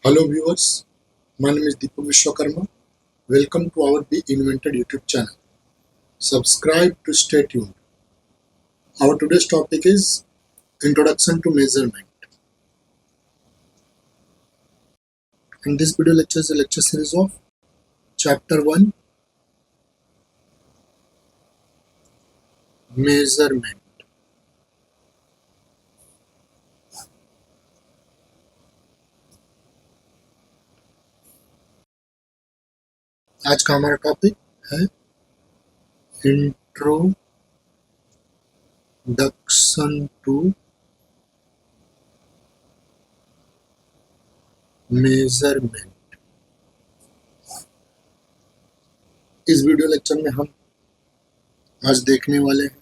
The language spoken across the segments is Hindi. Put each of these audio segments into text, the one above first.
Hello viewers, my name is Deepak Vishwakarma. Welcome to our Be Invented YouTube channel. Subscribe to stay tuned. Our today's topic is Introduction to Measurement. And this video lecture is a lecture series of Chapter 1 Measurement. आज का हमारा टॉपिक है इंट्रोडक्शन टू मेजरमेंट। इस वीडियो लेक्चर में हम आज देखने वाले हैं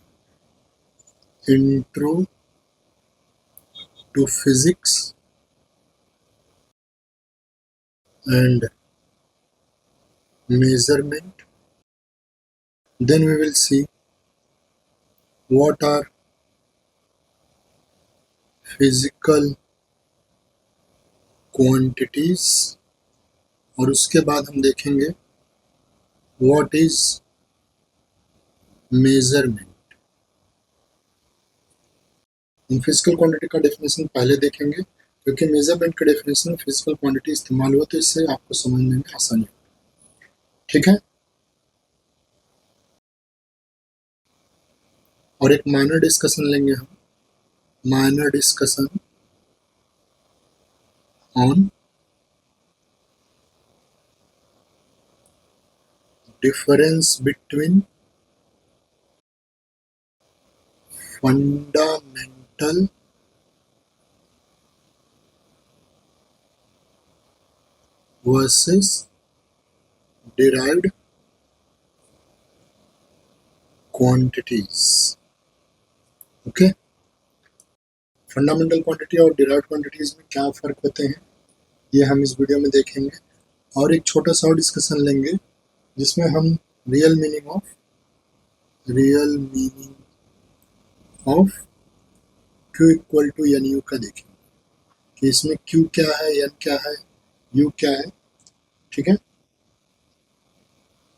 intro to physics and measurement. Then we will see what are physical quantities और उसके बाद हम देखेंगे what is measurement. हम फिजिकल क्वांटिटी का डेफिनेशन पहले देखेंगे क्योंकि मेजरमेंट का डेफिनेशन में फिजिकल क्वांटिटी इस्तेमाल हुआ तो इससे आपको समझने में आसानी होगी। ठीक है, और एक माइनर डिस्कशन लेंगे हम, minor discussion on difference between fundamental versus derived quantities. Okay, fundamental quantity और डिराइव्ड क्वांटिटीज में क्या फर्क होते हैं ये हम इस वीडियो में देखेंगे और एक छोटा सा और डिस्कशन लेंगे जिसमें हम real meaning of Q equal to N U का देखेंगे कि इसमें Q क्या है, एन क्या है, U क्या है। ठीक है,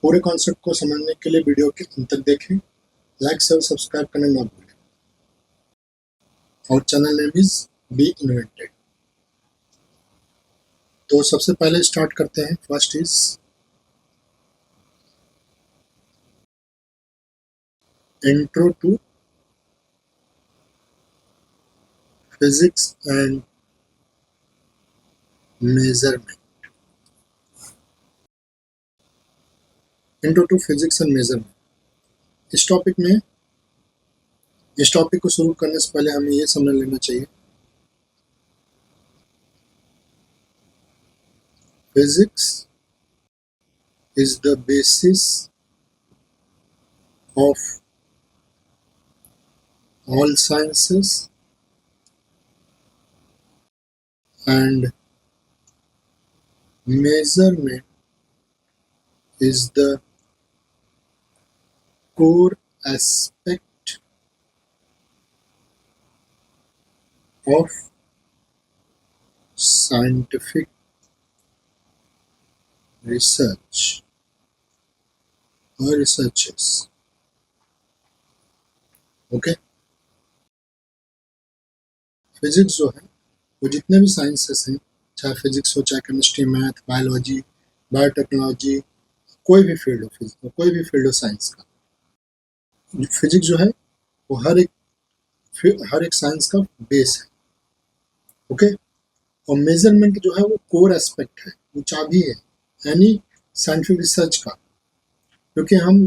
पूरे कॉन्सेप्ट को समझने के लिए वीडियो के अंत तक देखें, लाइक शेयर सब्सक्राइब करना ना भूलें। और channel name is be invented. तो सबसे पहले स्टार्ट करते हैं। First is intro to physics and measurement. Intro to physics and measurement, इस टॉपिक को शुरू करने से पहले हमें ये समझ लेना चाहिए physics is the basis of all sciences and measurement is the core aspect of scientific research or researches. Okay, physics जो है वो जितने भी साइंसेस हैं, चाहे फिजिक्स हो, चाहे केमिस्ट्री, मैथ, बायोलॉजी, बायोटेक्नोलॉजी, कोई भी फील्ड हो फिजिक्स, कोई भी फील्ड हो साइंस का, फिजिक्स जो है वो हर एक साइंस का बेस है। ओके, और मेजरमेंट जो है वो कोर एस्पेक्ट है, वो चाबी है यानी साइंटिफिक रिसर्च का, क्योंकि हम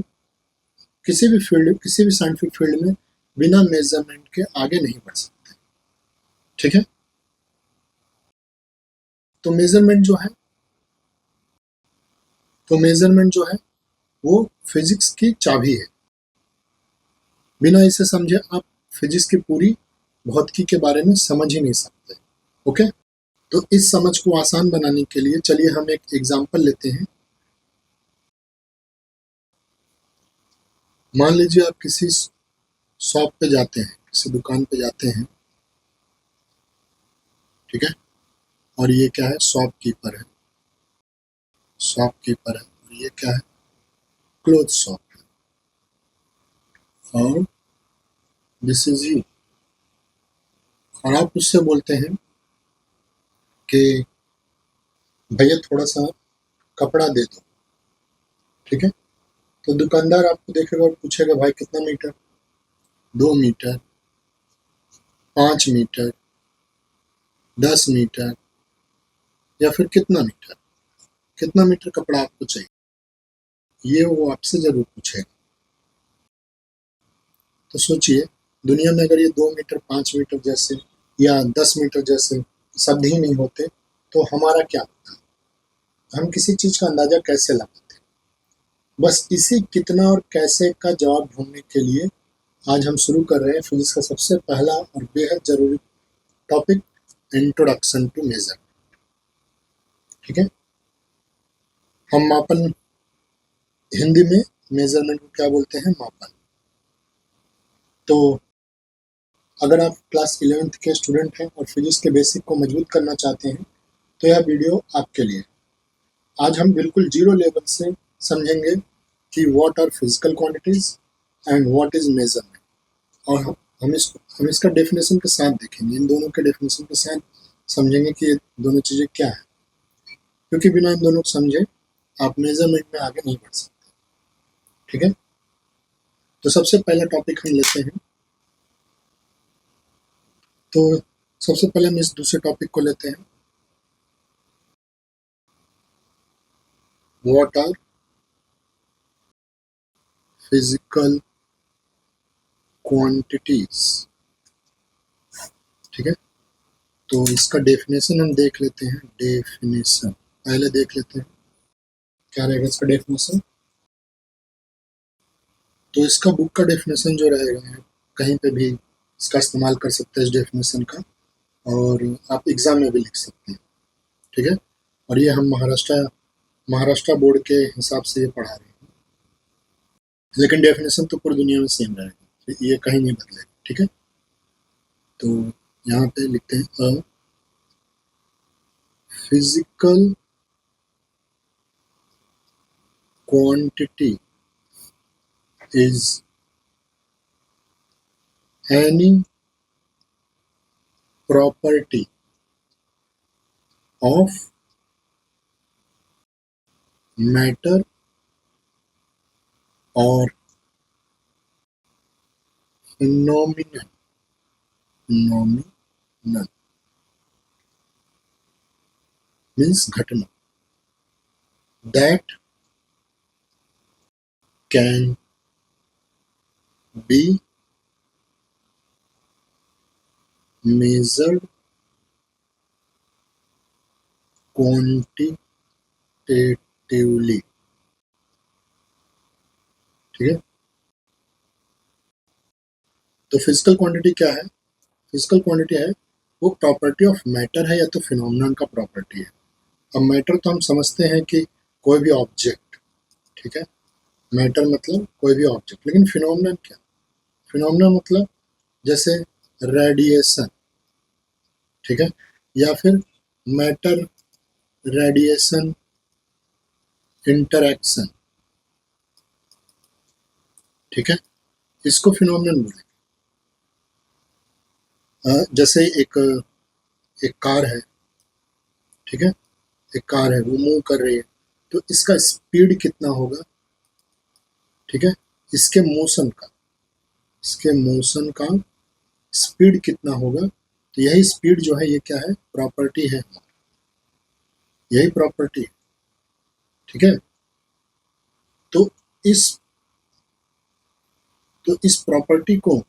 किसी भी साइंटिफिक फील्ड में बिना मेजरमेंट के आगे नहीं बढ़ सकते। ठीक है, तो मेजरमेंट जो है वो फिजिक्स की चाबी है। बिना इसे समझे आप फिजिक्स की पूरी भौतिकी के बारे में समझ ही नहीं सकते। ओके, तो इस समझ को आसान बनाने के लिए चलिए हम एक एग्जांपल लेते हैं। मान लीजिए आप किसी शॉप पे जाते हैं, किसी दुकान पे जाते हैं, ठीक है, और ये क्या है, शॉपकीपर है, शॉपकीपर है। और ये क्या है, क्लोथ शॉप है। और दिस इज यू। और आप उससे बोलते हैं कि भैया थोड़ा सा कपड़ा दे दो, ठीक है। तो दुकानदार आपको देखेगा और पूछेगा भाई कितना मीटर, 2 मीटर, 5 मीटर, 10 मीटर, या फिर कितना मीटर कपड़ा आपको चाहिए, ये वो आपसे जरूर पूछेगा। तो सोचिए, दुनिया में अगर ये 2 मीटर, 5 मीटर जैसे या 10 मीटर जैसे शब्द ही नहीं होते तो हमारा क्या होता, हम किसी चीज का अंदाजा कैसे लगाते। बस इसी कितना और कैसे का जवाब ढूंढने के लिए आज हम शुरू कर रहे हैं फिजिक्स का सबसे पहला और बेहद जरूरी टॉपिक, इंट्रोडक्शन टू मेजर। ठीक है। हम मापन, हिंदी में मेजरमेंट को क्या बोलते हैं, मापन। तो अगर आप क्लास 11th के स्टूडेंट हैं और फिजिक्स के बेसिक को मजबूत करना चाहते हैं तो यह वीडियो आपके लिए। आज हम बिल्कुल जीरो लेवल से समझेंगे कि what are physical quantities and what is measurement. और हम इसका डेफिनेशन के साथ देखेंगे, इन दोनों के डेफिनेशन के साथ समझेंगे कि ये दोनों चीज़ें क्या है, क्योंकि बिना इन दोनों को समझे आप मेजरमेंट में आगे नहीं बढ़ सकते। ठीक है। तो सबसे पहला टॉपिक हम लेते हैं। तो सबसे पहले हम इस दूसरे टॉपिक को लेते हैं, व्हाट आर फिजिकल क्वांटिटीज। ठीक है। तो इसका डेफिनेशन हम देख लेते हैं। डेफिनेशन पहले देख लेते हैं, क्या रहेगा इसका डेफिनेशन। तो इसका बुक का डेफिनेशन जो रहेगा, कहीं पे भी इसका इस्तेमाल कर सकते हैं इस डेफिनेशन का, और आप एग्जाम में भी लिख सकते हैं। ठीक है। और ये हम महाराष्ट्र बोर्ड के हिसाब से ये पढ़ा रहे हैं, लेकिन डेफिनेशन तो पूरी दुनिया में सेम रहेगा, ये कहीं नहीं बदलेगा। ठीक है। तो यहाँ पे लिखते हैं, a physical quantity is any property of matter और फिनोमिनन मीन्स घटना, that can be measured quantitatively। ठीक है। तो फिजिकल क्वांटिटी क्या है, फिजिकल क्वांटिटी है वो प्रॉपर्टी ऑफ मैटर है या तो फिनोमिनन का प्रॉपर्टी है। अब मैटर तो हम समझते हैं कि कोई भी ऑब्जेक्ट, ठीक है, मैटर मतलब कोई भी ऑब्जेक्ट, लेकिन फिनोमिनन क्या, फिनोमिनन मतलब जैसे रेडिएशन, ठीक है, या फिर मैटर रेडिएशन इंटरैक्शन। ठीक है, इसको फिनोमिनन बोलेंगे। जैसे एक एक कार है, ठीक है, एक कार है वो मूव कर रही है, तो इसका स्पीड कितना होगा, ठीक है, इसके मोशन का स्पीड कितना होगा। तो यही स्पीड जो है ये क्या है, प्रॉपर्टी है, यही प्रॉपर्टी है। ठीक है। तो इस इस प्रॉपर्टी को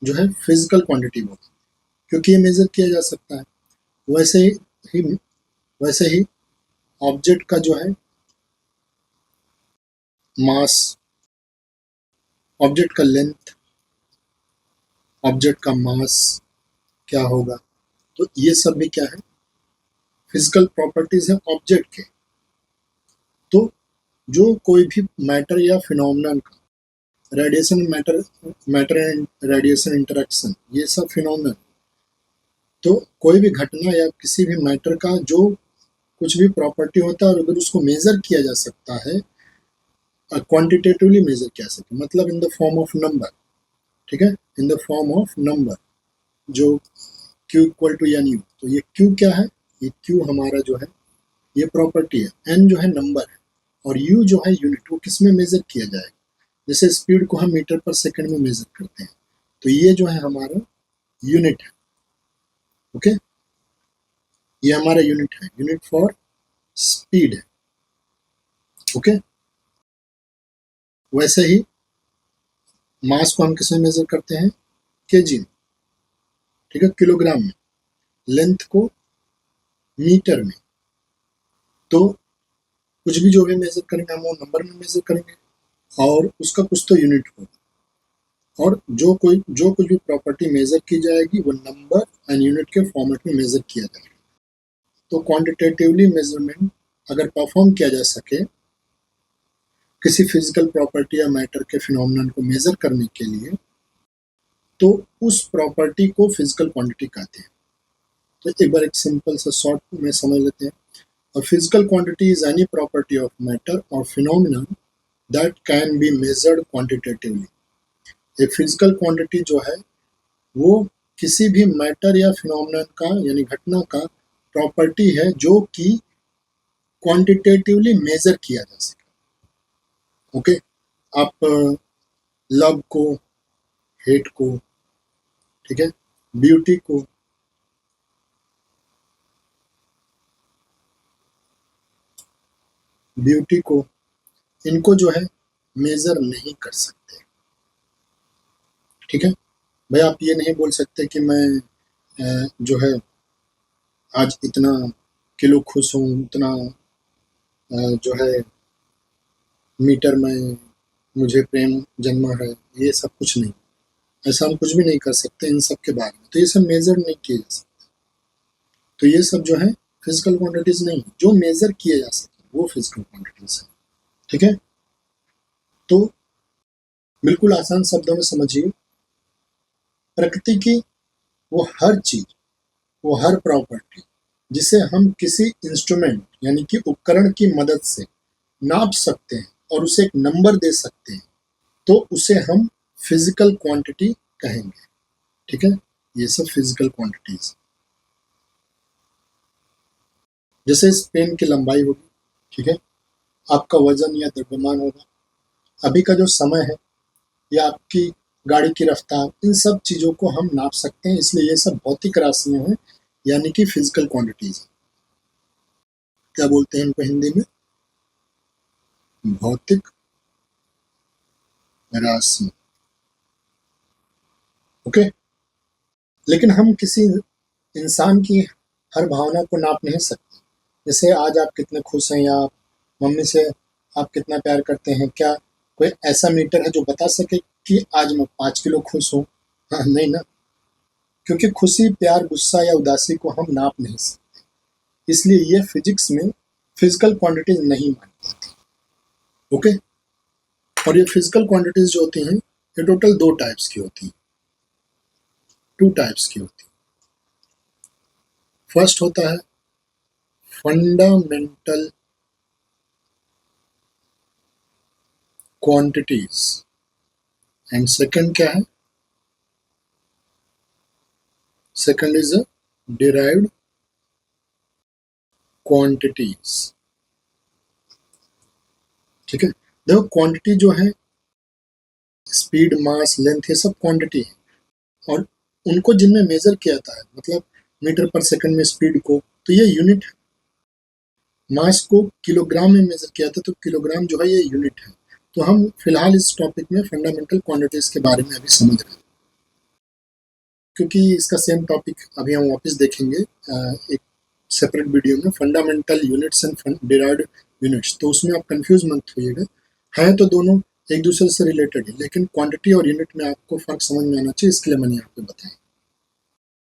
जो है फिजिकल क्वांटिटी बोलते हैं, क्योंकि ये मेजर किया जा सकता है। वैसे ही वैसे ही ऑब्जेक्ट का जो है मास, ऑब्जेक्ट का लेंथ, ऑब्जेक्ट का मास क्या होगा, तो ये सब भी क्या है, फिजिकल प्रॉपर्टीज है ऑब्जेक्ट के। तो जो कोई भी मैटर या फिनोमिनन का radiation, matter and radiation interaction, ये सब फिनोमिनन। तो कोई भी घटना या किसी भी मैटर का जो कुछ भी प्रॉपर्टी होता है और अगर उसको मेजर किया जा सकता है, क्वांटिटेटिवली मेजर किया जा सकता है, मतलब in the form of number, ठीक है, in the form of number, जो q equal to N U. तो ये q क्या है, ये q हमारा जो है ये प्रॉपर्टी है, n जो है नंबर है, और u जो है यूनिट, वो किस में मेजर किया जाएगा, जैसे स्पीड को हम मीटर पर सेकंड में मेजर करते हैं, तो ये जो है हमारा यूनिट है। ओके, ये हमारा यूनिट है, यूनिट फॉर स्पीड है। ओके, वैसे ही मास को हम किस में मेजर करते हैं, केजी में, ठीक है, किलोग्राम में, लेंथ को मीटर में। तो कुछ भी जो भी मेजर करेंगे हम वो नंबर में मेजर करेंगे और उसका कुछ तो यूनिट होगा, और जो कुछ भी प्रॉपर्टी मेजर की जाएगी वो नंबर एंड यूनिट के फॉर्मेट में मेजर किया जाएगा। तो क्वांटिटेटिवली मेजरमेंट अगर परफॉर्म किया जा सके किसी फिजिकल प्रॉपर्टी या मैटर के फिनोमेनन को मेजर करने के लिए, तो उस प्रॉपर्टी को फिजिकल क्वांटिटी कहते हैं। तो एक बार एक सिंपल सा शॉर्ट में समझ लेते हैं। A physical quantity is any property of matter or phenomenon that can be measured quantitatively. एक फिजिकल क्वांटिटी जो है वो किसी भी मैटर या फिनोमेनन का यानी घटना का प्रॉपर्टी है जो कि क्वांटिटेटिवली मेजर किया जा सके। ओके, आप लव को, हेट को, ठीक है, ब्यूटी को, इनको जो है मेजर नहीं कर सकते, ठीक है। भाई आप ये नहीं बोल सकते कि मैं जो है आज इतना किलो खुश हूँ, इतना जो है मीटर में मुझे प्रेम जन्मा है, ये सब कुछ नहीं, ऐसा हम कुछ भी नहीं कर सकते इन सब के बारे में। तो ये सब मेजर नहीं किए जा सकते। तो ये सब जो है फिजिकल क्वांटिटीज नहीं, जो मेजर किए जा सकते वो फिजिकल क्वांटिटीज है, ठीक है। तो बिल्कुल आसान शब्दों में समझिए, प्रकृति की वो हर चीज, वो हर प्रॉपर्टी जिसे हम किसी इंस्ट्रूमेंट यानी कि उपकरण की मदद से नाप सकते हैं और उसे एक नंबर दे सकते हैं, तो उसे हम फिजिकल क्वांटिटी कहेंगे, ठीक है। ये सब फिजिकल क्वांटिटीज, जैसे इस पेन की लंबाई होगी, ठीक है, आपका वजन या द्रव्यमान होगा, अभी का जो समय है या आपकी गाड़ी की रफ्तार, इन सब चीजों को हम नाप सकते हैं, इसलिए ये सब भौतिक राशियां हैं यानी कि फिजिकल क्वांटिटीज। क्या बोलते हैं इनको हिंदी में, भौतिक राशि। ओके, लेकिन हम किसी इंसान की हर भावना को नाप नहीं सकते। जैसे आज आप कितने खुश हैं या आप मम्मी से आप कितना प्यार करते हैं, क्या कोई ऐसा मीटर है जो बता सके कि आज मैं 5 किलो खुश हूँ? हाँ, नहीं ना, क्योंकि खुशी, प्यार, गुस्सा या उदासी को हम नाप नहीं सकते, इसलिए ये फिजिक्स में फिजिकल क्वांटिटीज नहीं मानी जाती। ओके, और ये फिजिकल क्वांटिटीज जो होती हैं ये टोटल 2 टाइप्स की होती हैं, 2 टाइप्स की होती हैं। फर्स्ट होता है फंडामेंटल क्वांटिटीज एंड सेकंड क्या है, सेकंड इज डिराइव्ड क्वांटिटीज, ठीक है। देखो क्वांटिटी जो है स्पीड, मास, लेंथ, ये सब क्वांटिटी है, और उनको जिनमें मेजर किया जाता है, मतलब मीटर पर सेकंड में स्पीड को, तो ये यूनिट है। मास को किलोग्राम में मेजर किया था, तो किलोग्राम जो है ये यूनिट है। तो हम फिलहाल इस टॉपिक में फंडामेंटल क्वांटिटीज के बारे में अभी समझ रहे हैं, क्योंकि इसका सेम टॉपिक अभी हम वापस देखेंगे एक सेपरेट वीडियो में, fundamental units and derived units. तो उसमें आप कंफ्यूज मत होइएगा, है तो दोनों एक दूसरे से रिलेटेड है, लेकिन क्वांटिटी और यूनिट में आपको फर्क समझ में आना चाहिए, इसके लिए मैंने आपको बताया,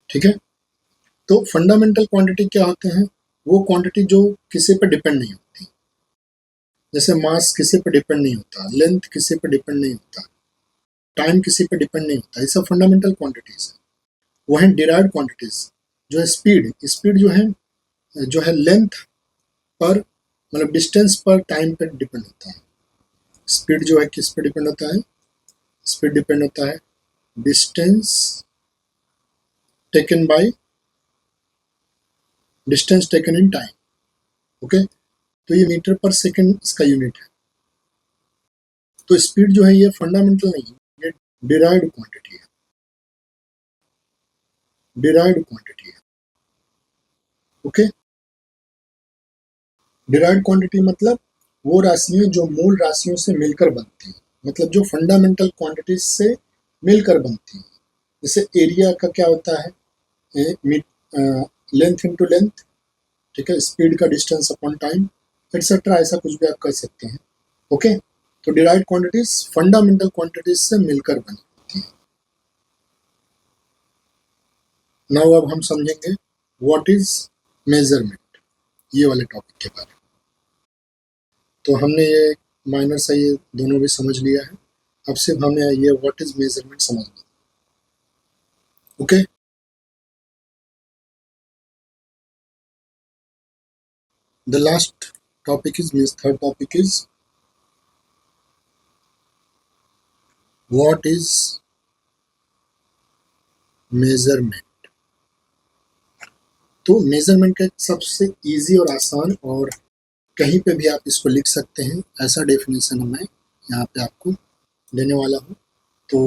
ठीक है। तो फंडामेंटल क्वांटिटी क्या होते हैं, वो क्वांटिटी जो किसी पर डिपेंड नहीं होती, जैसे मास किसी पर डिपेंड नहीं होता, लेंथ किसी पर डिपेंड नहीं होता, टाइम किसी पर डिपेंड नहीं होता, ये सब फंडामेंटल क्वांटिटीज है। वो है डिराइव्ड क्वांटिटीज, जो है स्पीड, स्पीड जो है लेंथ पर मतलब डिस्टेंस पर टाइम पर डिपेंड होता है। स्पीड जो है किस पे डिपेंड होता है? स्पीड डिपेंड होता है distance taken by distance taken in time. Okay, तो ये मीटर पर सेकंड इसका यूनिट है। तो स्पीड जो है ये फंडामेंटल नहीं है, ये डिराइव्ड क्वांटिटी है, डिराइव्ड क्वांटिटी है। ओके, डिराइव्ड क्वांटिटी मतलब वो राशियां जो मूल राशियों से मिलकर बनती हैं, मतलब जो फंडामेंटल क्वांटिटीज से मिलकर बनती हैं। जैसे एरिया का क्या होता है? लेंथ इंटू लेंथ, ठीक है, स्पीड का डिस्टेंस अपॉन टाइम एक्सेट्रा, ऐसा कुछ भी आप कर सकते हैं। ओके, तो डिराइव्ड क्वांटिटीज फंडामेंटल क्वांटिटीज से मिलकर बनी होती हैं। नाउ अब हम समझेंगे व्हाट इज मेजरमेंट, ये वाले टॉपिक के बारे में। तो हमने ये माइनर से ये दोनों भी समझ लिया है, अब सिर्फ हमें ये व्हाट इज मेजरमेंट समझना। Okay, the last topic is means third topic is what is measurement। तो मेजरमेंट का सबसे इजी और आसान और कहीं पे भी आप इसको लिख सकते हैं ऐसा डेफिनेशन मैं यहाँ पे आपको देने वाला हूँ। तो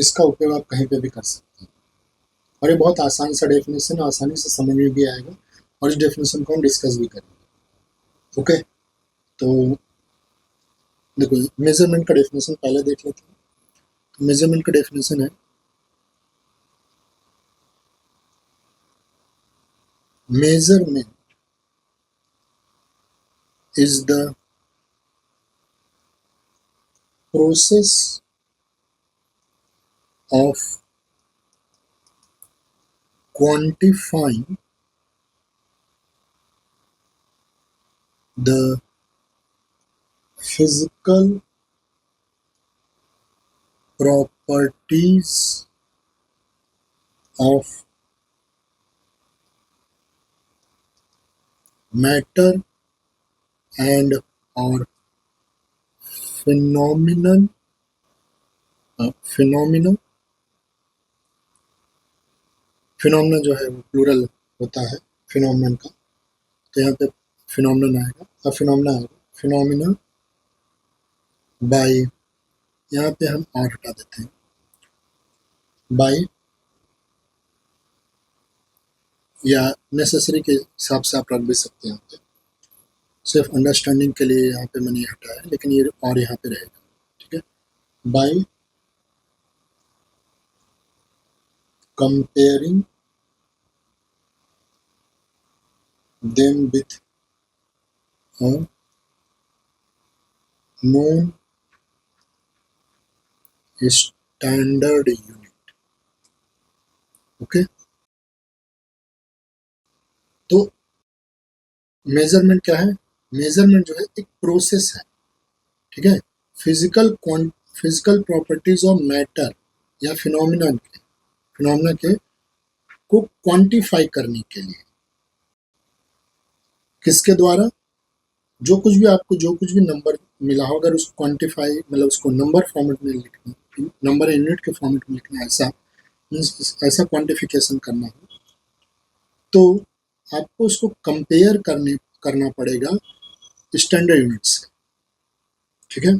इसका उपयोग आप कहीं पे भी कर सकते हैं और ये बहुत आसान सा डेफिनेशन है, आसानी से समझ में भी आएगा और इस डेफिनेशन को हम डिस्कस भी करेंगे। ओके, तो देखो मेजरमेंट का डेफिनेशन पहले देख लेते हैं। तो मेजरमेंट का डेफिनेशन है measurement is the process of quantifying the physical properties of matter and or phenomenon phenomena phenomena जो है वो प्लूरल होता है फिनोमिनन का, तो यहाँ पे फिनोमिनन आएगा और फिनोमिना आएगा फिनोमिना बाय, यहाँ पे हम और हटा देते हैं, बाय या नेसेसरी के हिसाब से आप रख भी सकते हैं। यहाँ पे सिर्फ अंडरस्टैंडिंग के लिए यहाँ पे मैंने हटाया है, लेकिन ये और यहाँ पे रहेगा, ठीक है। By comparing them with known standard unit। Okay, तो मेजरमेंट क्या है? मेजरमेंट जो है एक प्रोसेस है, ठीक है, फिजिकल प्रॉपर्टीज ऑफ मैटर या फिनोमिना के को क्वांटिफाई करने के लिए, किसके द्वारा? जो कुछ भी आपको जो कुछ भी नंबर मिला हो, अगर उसको क्वांटिफाई मतलब उसको नंबर फॉर्मेट में लिखना, नंबर यूनिट के फॉर्मेट में लिखना, ऐसा क्वांटिफिकेशन करना हो तो आपको उसको कंपेयर करना पड़ेगा स्टैंडर्ड यूनिट से, ठीक है।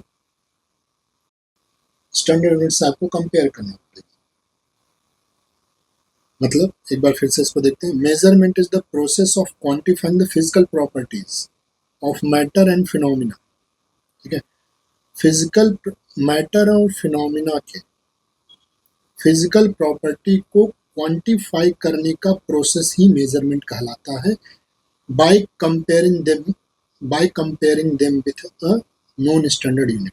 स्टैंडर्ड यूनिट से आपको कंपेयर करना पड़ेगा। मतलब एक बार फिर से इसको देखते हैं। Measurement is the process of quantifying the physical properties of matter and phenomena, ठीक है। फिजिकल मैटर और फिनोमिना के फिजिकल प्रॉपर्टी को क्वांटिफाई करने का प्रोसेस ही मेजरमेंट कहलाता है, by comparing them with a non standard unit,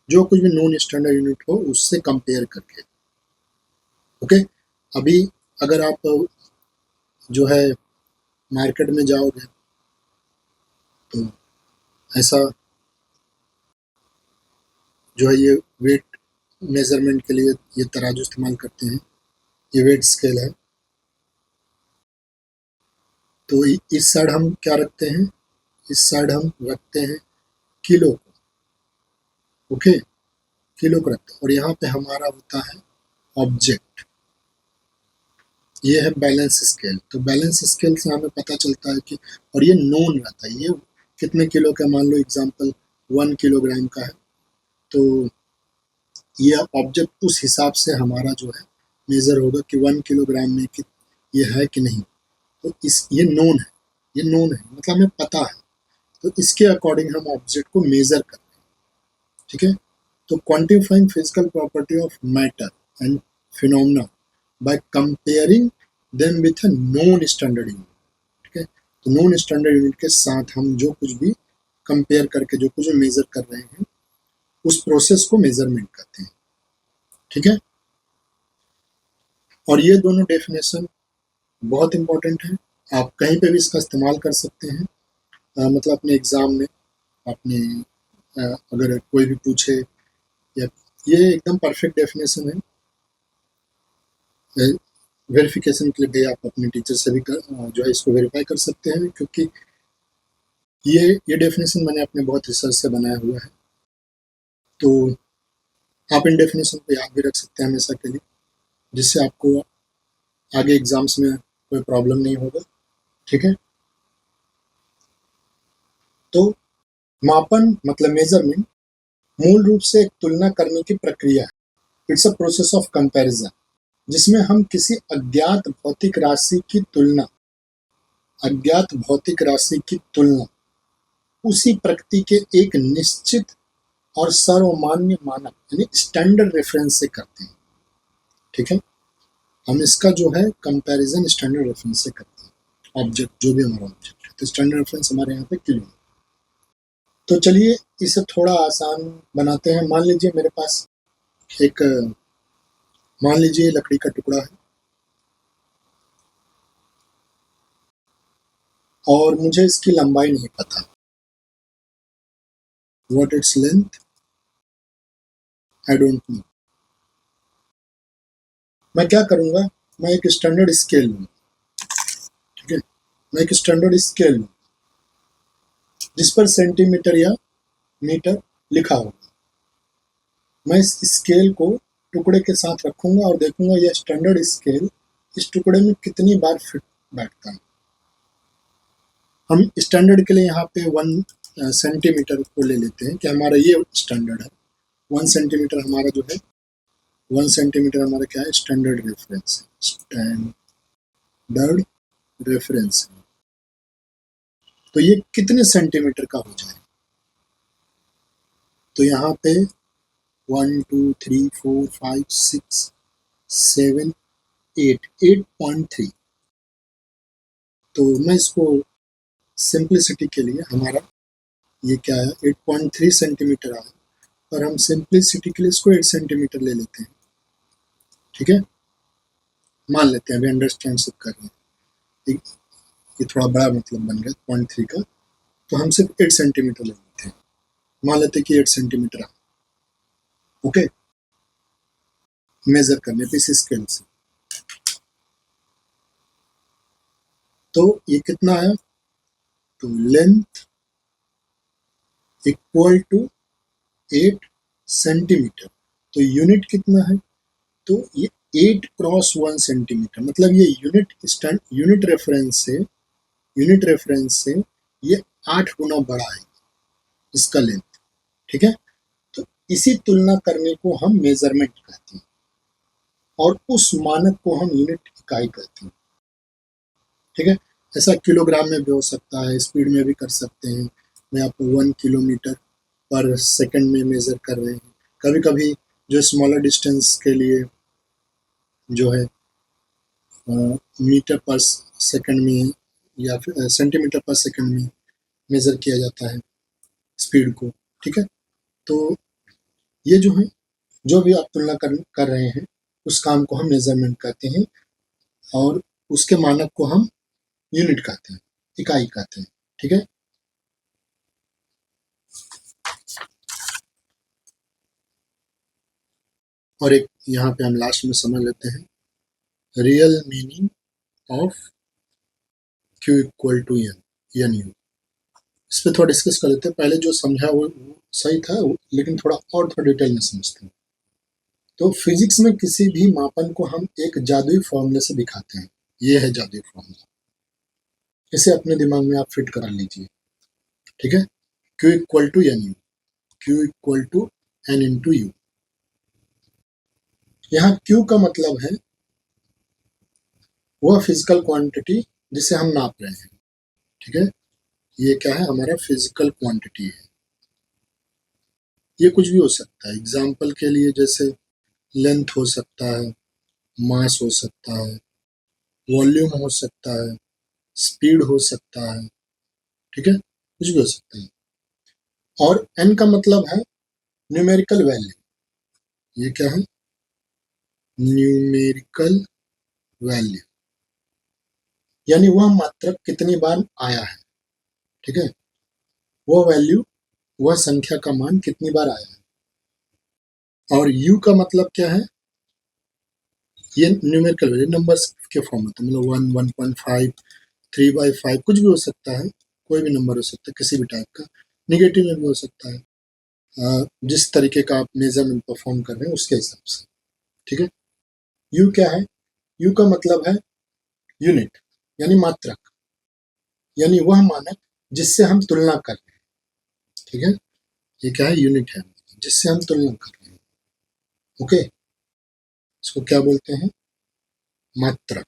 जो कुछ भी नॉन स्टैंडर्ड यूनिट हो उससे कंपेयर करके। ओके, अभी अगर आप जो है मार्केट में जाओगे तो ऐसा जो है ये वेट मेजरमेंट के लिए ये तराजू इस्तेमाल करते हैं, ये वेट स्केल है। तो इस साइड हम क्या रखते हैं, इस साइड हम रखते हैं किलो को, ओके, किलो को रखते हैं, और यहाँ पे हमारा होता है ऑब्जेक्ट। ये है बैलेंस स्केल। तो बैलेंस स्केल से हमें पता चलता है कि, और ये नोन रहता है, ये कितने किलो का, मान लो एग्जांपल 1 किलोग्राम का है, तो ये ऑब्जेक्ट उस हिसाब से हमारा जो है मेजर होगा कि 1 किलोग्राम में कि ये है कि नहीं। तो इस ये नोन है, ये नोन है मतलब हमें पता है, तो इसके अकॉर्डिंग हम ऑब्जेक्ट को मेजर करते हैं, ठीक है। तो quantifying physical property of matter and phenomena by comparing them with a known standard unit, ठीक है। तो नोन स्टैंडर्ड यूनिट के साथ हम जो कुछ भी कंपेयर करके जो कुछ भी मेजर कर रहे हैं उस प्रोसेस को मेजरमेंट कहते हैं, ठीक है। और ये दोनों डेफिनेशन बहुत इंपॉर्टेंट है, आप कहीं पे भी इसका इस्तेमाल कर सकते हैं। मतलब अपने एग्जाम में, अपने अगर कोई भी पूछे, या ये एकदम परफेक्ट डेफिनेशन है। वेरिफिकेशन के लिए भी आप अपने टीचर से भी जो है इसको वेरीफाई कर सकते हैं, क्योंकि ये डेफिनेशन मैंने अपने बहुत रिसर्च से बनाया हुआ है। तो आप इन डेफिनेशन को याद भी रख सकते हैं हमेशा के लिए, जिससे आपको आगे एग्जाम्स में कोई प्रॉब्लम नहीं होगा, ठीक है। तो मापन मतलब मेजरमेंट मूल रूप से एक तुलना करने की प्रक्रिया है। It's a process of comparison, जिसमें हम किसी अज्ञात भौतिक राशि की तुलना उसी प्रकृति के एक निश्चित और सर्वमान्य मानक यानी स्टैंडर्ड रेफरेंस से करते हैं, ठीक है। हम इसका जो है कंपैरिजन स्टैंडर्ड रेफरेंस से करते हैं, ऑब्जेक्ट जो भी हमारा ऑब्जेक्ट है, तो स्टैंडर्ड रेफरेंस हमारे यहाँ पे किलो है। तो चलिए इसे थोड़ा आसान बनाते हैं। मान लीजिए मेरे पास एक, मान लीजिए लकड़ी का टुकड़ा है, और मुझे इसकी लंबाई नहीं पता, what its length I don't know. मैं क्या करूंगा, मैं एक स्टैंडर्ड स्केल लूंगा, ठीक है। मैं एक स्टैंडर्ड स्केल लूँ जिस पर सेंटीमीटर या मीटर लिखा होगा। मैं इस स्केल को टुकड़े के साथ रखूंगा और देखूंगा यह स्टैंडर्ड स्केल इस टुकड़े में कितनी बार फिट बैठता है। हम स्टैंडर्ड के लिए यहाँ पे 1 सेंटीमीटर को ले लेते हैं कि हमारा ये स्टैंडर्ड है। 1 सेंटीमीटर हमारा जो है, 1 सेंटीमीटर हमारा क्या है, स्टैंडर्ड रेफरेंस, स्टैंडर्ड रेफरेंस। तो ये कितने सेंटीमीटर का हो जाए, तो यहाँ पे 1 2 3 4 5 6 7 8 8.3। तो मैं इसको सिंप्लिसिटी के लिए, हमारा ये क्या है 8.3 सेंटीमीटर आया, और हम सिंप्लिसिटी के लिए इसको 8 सेंटीमीटर ले लेते हैं, ठीक है। मान लेते हैं, अभी अंडरस्टैंड सब कर रहे हैं, ये थोड़ा बड़ा मतलब बन गया 0.3 का, तो हम सिर्फ 8 सेंटीमीटर ले लेते हैं, मान लेते हैं कि 8 सेंटीमीटर आया, ओके, मेजर करने पे इस स्केल से। तो ये कितना आया, तो लेंथ इक्वल टू 8 सेंटीमीटर। तो यूनिट कितना है, तो ये 8 क्रॉस 1 सेंटीमीटर, मतलब ये यूनिट रेफरेंस से ये 8 गुना बड़ा है इसका लेंथ, ठीक है। तो इसी तुलना करने को हम मेजरमेंट कहते हैं, और उस मानक को हम यूनिट इकाई कहते हैं, ठीक है। ऐसा किलोग्राम में भी हो सकता है, स्पीड में भी कर सकते हैं। मैं आपको 1 किलोमीटर पर सेकंड में मेजर कर रहे हैं। कभी कभी जो स्मॉलर डिस्टेंस के लिए जो है मीटर पर सेकंड में या फिर सेंटीमीटर पर सेकंड में मेजर किया जाता है स्पीड को, ठीक है। तो ये जो है, जो भी आप तुलना कर रहे हैं उस काम को हम मेजरमेंट कहते हैं, और उसके मानक को हम यूनिट कहते हैं, इकाई कहते हैं, ठीक है। और एक यहाँ पे हम लास्ट में समझ लेते हैं real meaning of Q equal to N U. इस पर थोड़ा डिस्कस कर लेते हैं। पहले जो समझा वो सही था, लेकिन थोड़ा डिटेल में समझते हैं। तो फिजिक्स में किसी भी मापन को हम एक जादुई फॉर्मूले से दिखाते हैं। ये है जादुई फॉर्मूला, इसे अपने दिमाग में आप फिट करा लीजिए, ठीक है। Q equal to N U, Q equal to N into U. यहाँ Q का मतलब है वह फिजिकल क्वांटिटी जिसे हम नाप रहे हैं, ठीक है। ये क्या है, हमारा फिजिकल क्वांटिटी है। ये कुछ भी हो सकता है, एग्जाम्पल के लिए जैसे लेंथ हो सकता है, मास हो सकता है, वॉल्यूम हो सकता है, स्पीड हो सकता है, ठीक है, कुछ भी हो सकता है। और n का मतलब है न्यूमेरिकल वैल्यू। ये क्या है, न्यूमेरिकल वैल्यू, यानी वह मात्रक कितनी बार आया है, ठीक है, वह वैल्यू, वह संख्या का मान कितनी बार आया है। और u का मतलब क्या है, ये न्यूमेरिकल वैल्यू नंबर्स के फॉर्म में, तो मतलब 1, 1.5, 3/5 कुछ भी हो सकता है, कोई भी नंबर हो सकता है किसी भी टाइप का, निगेटिव में भी हो सकता है, जिस तरीके का आप मेजरमेंट परफॉर्म कर रहे हैं उसके हिसाब से, ठीक है। यू क्या है, यू का मतलब है यूनिट, यानी मात्रक, यानी वह मानक जिससे हम तुलना कर रहे हैं, ठीक है। ये क्या है, यूनिट है, जिससे हम तुलना कर रहे हैं, ओके। इसको क्या बोलते हैं, मात्रक,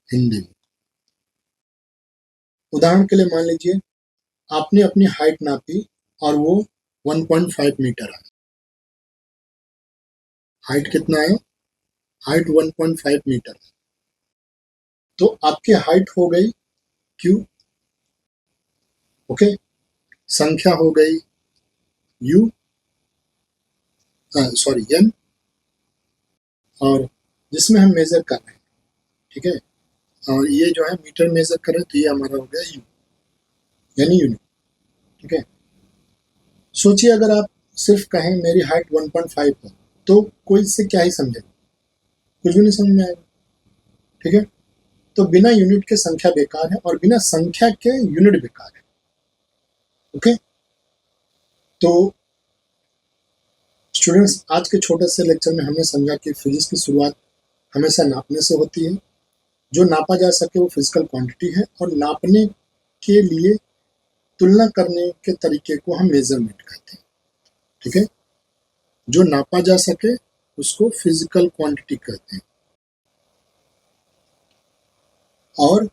हिंदी में। उदाहरण के लिए मान लीजिए आपने अपनी हाइट नापी और वो 1.5 मीटर है। हाइट कितना है, हाइट 1.5 मीटर है। तो आपकी हाइट हो गई Q, ओके, संख्या हो गई U, सॉरी N, और जिसमें हम मेजर कर रहे हैं, ठीक है। और ये जो है मीटर मेजर कर रहे हैं, तो ये हमारा हो गया U, यानी यूनिट, ठीक है। सोचिए अगर आप सिर्फ कहें मेरी हाइट 1.5 है, तो कोई इससे क्या ही समझेगा, कुछ भी नहीं समझ में आएगा, ठीक है। तो बिना यूनिट के संख्या बेकार है और बिना संख्या के यूनिट बेकार है, ओके। तो स्टूडेंट्स, आज के छोटे से लेक्चर में हमने समझा कि फिजिक्स की शुरुआत हमेशा नापने से होती है। जो नापा जा सके वो फिजिकल क्वांटिटी है, और नापने के लिए तुलना करने के तरीके को हम मेजरमेंट कहते हैं, ठीक है। जो नापा जा सके उसको फिजिकल क्वांटिटी कहते हैं, और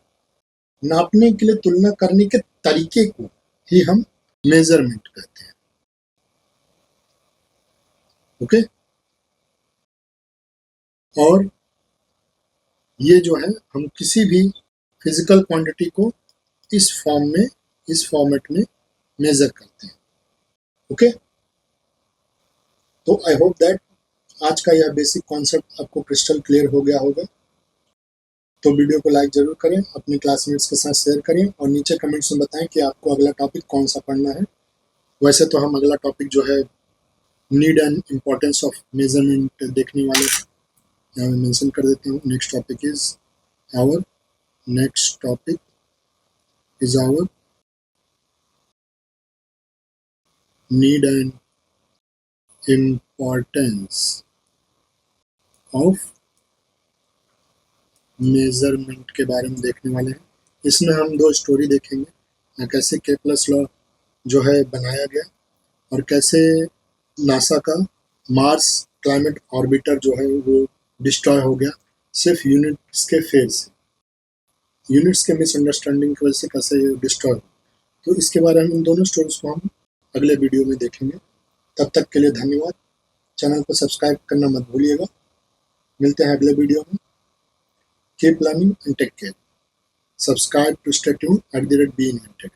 नापने के लिए तुलना करने के तरीके को ही हम मेजरमेंट कहते हैं, ओके। और ये जो है हम किसी भी फिजिकल क्वांटिटी को इस फॉर्म में, इस फॉर्मेट में मेजर करते हैं, ओके। तो आई होप दैट आज का यह बेसिक कॉन्सेप्ट आपको क्रिस्टल क्लियर हो गया होगा। तो वीडियो को लाइक जरूर करें, अपने क्लासमेट्स के साथ शेयर करें, और नीचे कमेंट्स में बताएं कि आपको अगला टॉपिक कौन सा पढ़ना है। वैसे तो हम अगला टॉपिक जो है need and importance of measurement देखने वाले हैं, यहाँ मैं मेंशन कर देता हूँ। Next topic is our need and importance of measurement के बारे में देखने वाले हैं। इसमें हम 2 स्टोरी देखेंगे, कैसे केपलर लॉ जो है बनाया गया, और कैसे नासा का मार्स क्लाइमेट ऑर्बिटर जो है वो डिस्ट्रॉय हो गया सिर्फ यूनिट्स के फेल से, यूनिट्स के मिसअंडरस्टैंडिंग की वजह से कैसे ये डिस्ट्रॉय हो। तो इसके बारे में इन दोनों स्टोरीज को हम अगले वीडियो में देखेंगे। तब तक के लिए धन्यवाद। चैनल को सब्सक्राइब करना मत भूलिएगा। मिलते हैं अगले वीडियो में। Keep learning and take care. Subscribe to stay tuned at the rate Be Invented.